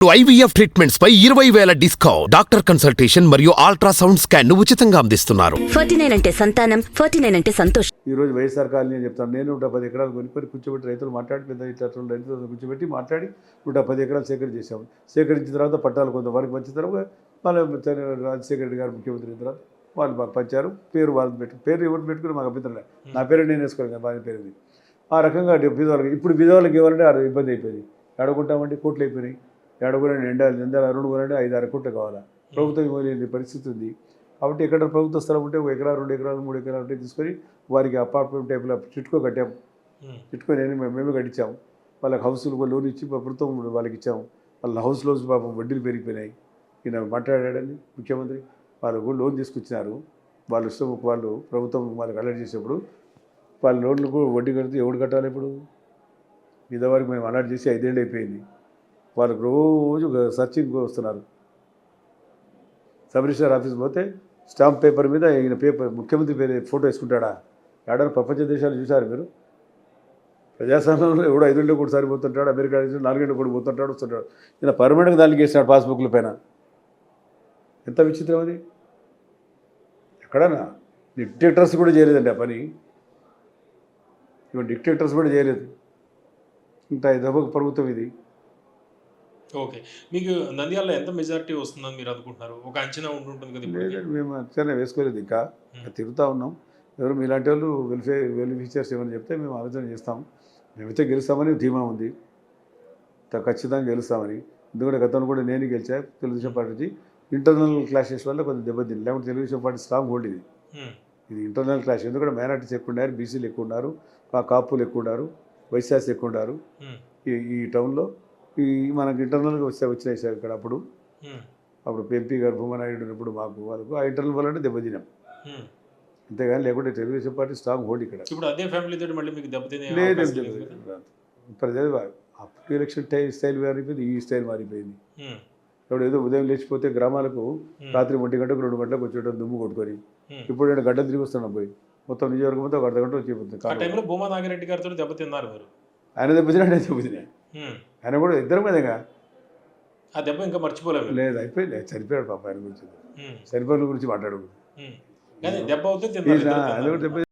IVF treatments పై 20,000 discount. Doctor consultation మరియు ultrasound scan ఉచితంగా అందిస్తున్నారు. 49 అంటే సంతానం, 49 అంటే సంతోషం. ఈ రోజు వైఎస్ఆర్ కాలనీ అని చెప్తాను. నేను 110 ఎకరాలు కొనుక్కొని కూర్చోబెట్టి రైతులు మాట్లాడి పెద్ద ఇతరులు రైతులతో కూర్చోబెట్టి మాట్లాడి 110 ఎకరాలు సేకరించేసాము. సేకరించిన తర్వాత పట్టాలు కొంతవరకు వచ్చిన తర్వాత మళ్ళీ రాజశేఖర రెడ్డి గారు ముఖ్యమంత్రి అయిన తర్వాత వాళ్ళు మాకు పంచారు. పేరు వాళ్ళు పేరు ఎవరు పెట్టుకుని మాకు అభ్యంతరం లేదు. నా పేరు నేను వేసుకోవాలి కదా, వాళ్ళ పేరు. ఆ రకంగా బీదవాళ్ళకి ఇప్పుడు బీదవాళ్ళకి ఇవ్వాలంటే అది ఇబ్బంది అయిపోయింది. ఎడగొంటామంటే కోట్లు అయిపోయినాయి. ఎడగొనండి ఎండాలి అరుణ్ కొనండి 5-6 కోట్లు కావాలా. ప్రభుత్వం ఇవ్వలేని పరిస్థితి ఉంది. కాబట్టి ఎక్కడ ప్రభుత్వ స్థలం ఉంటే 1 ఎకరా 2 ఎకరాలు 3 ఎకరాలు ఉంటే తీసుకొని వారికి అపార్ట్మెంట్ టైప్లో చిట్టుకో కట్టాము. చిట్టుకొని మేమే కట్టించాము. వాళ్ళకి హౌస్లు లోన్ ఇచ్చి ప్రభుత్వం వాళ్ళకి ఇచ్చాము. వాళ్ళ హౌస్ లోన్స్ పాపం వడ్డీలు పెరిగిపోయినాయి. ఈయన మాట్లాడాడని ముఖ్యమంత్రి వాళ్ళు లోన్ తీసుకొచ్చినారు. వాళ్ళు ఇష్టం వాళ్ళు ప్రభుత్వం వాళ్ళకి అలర్ట్ చేసేప్పుడు వాళ్ళ లోన్లకు వడ్డీ కడితే ఎవడు కట్టాలి? ఇప్పుడు ఇదివరకు మేము అలర్ట్ చేసి 5 ఏళ్ళు అయిపోయింది. వాళ్ళకి రోజు సర్చింగ్ వస్తున్నారు. సబ్ రిజిస్టర్ ఆఫీస్ పోతే స్టాంప్ పేపర్ మీద ఈయన పేపర్ ముఖ్యమంత్రి పేరు ఫోటో వేసుకుంటాడా? ఏడాది ప్రపంచ దేశాలు చూశారు మీరు? ప్రజాస్వామ్యంలో ఎవడో 5 ఏళ్ళు కూడా పోతుంటాడు, అమెరికా 4 ఏళ్ళు కూడా పోతుంటాడు వస్తుంటాడు. ఈయన పర్మనెంట్గా దానికి వేసినాడు పాస్బుక్ల పైన. ఎంత విచిత్రం అది! ఎక్కడన్నా డిక్టేటర్స్ కూడా చేయలేదండి ఆ పని. ఇవి డిక్టేటర్స్ కూడా చేయలేదు. ఇంత దెబ్బకు ప్రభుత్వం ఇది. ఓకే. మీకు నంద్యాలలో ఎంత మెజారిటీ వస్తుందని మీరు అనుకుంటున్నారు? ఒక అంచనా ఉంటుంటుంది కదా? లేదండి, మేము అంచనా వేసుకోలేదు. ఇంకా తిరుగుతూ ఉన్నాం. ఎవరు మీలాంటి వాళ్ళు వెల్ఫీచర్స్ ఏమైనా చెప్తే మేము ఆలోచన చేస్తాం. మేమైతే గెలుస్తామని ధీమా ఉంది. ఖచ్చితంగా గెలుస్తామని. ఎందుకంటే గతంలో కూడా నేను గెలిచా తెలుగుదేశం పార్టీ నుంచి. ఇంటర్నల్ క్లాషెస్ వల్ల కొంచెం దెబ్బతింది. లేకపోతే తెలుగుదేశం పార్టీ స్ట్రాంగ్ హోల్డ్ ఇది ఇంటర్నల్ క్లాష్. ఎందుకంటే మైనార్టీస్ ఎక్కువ ఉన్నారు, బీసీలు ఎక్కువ ఉన్నారు, కాపులు ఎక్కువ ఉన్నారు, వైశ్యాస్ ఎక్కువ ఉన్నారు ఈ టౌన్లో. ఈ మనకు ఇంటర్నల్గా వచ్చినాయి సార్ ఇక్కడ. అప్పుడు ఎంపీ గారు భూమనాయుడు ఉన్నప్పుడు మాకు వాళ్ళకు ఆ ఇంటర్నల్ వల్ల దెబ్బతిన్నాం. అంతేగాని లేకుంటే తెలుగుదేశం పార్టీ స్ట్రాంగ్ హోల్డ్ ఇక్కడ. లేదు, ప్రజలు అప్పుడు ఎలక్షన్ స్టైల్ మారిపోయింది, ఈ స్టైల్ మారిపోయింది. ఇప్పుడు ఏదో ఉదయం లేచిపోతే గ్రామాలకు రాత్రి 1 గంటకు 2 గంటలకు వచ్చేటప్పుడు దుమ్ము కొట్టుకొని, ఇప్పుడు నేను గడ్డ తిరిగి వస్తున్నాను పోయి మొత్తం నియోజకవర్గం మొత్తం 1 అర్ధ గంట వచ్చేపోతుంది. ఆయన దెబ్బతిన్నా ఆయన కూడా ఇద్దరి మీదగా ఆ దెబ్బ ఇంకా మర్చిపోలేదు. లేదు, అయిపోయింది. చనిపోయాడు పాప. ఆయన గురించి చనిపోయిన గురించి మాట్లాడకూడదు. దెబ్బ అవుతుంది.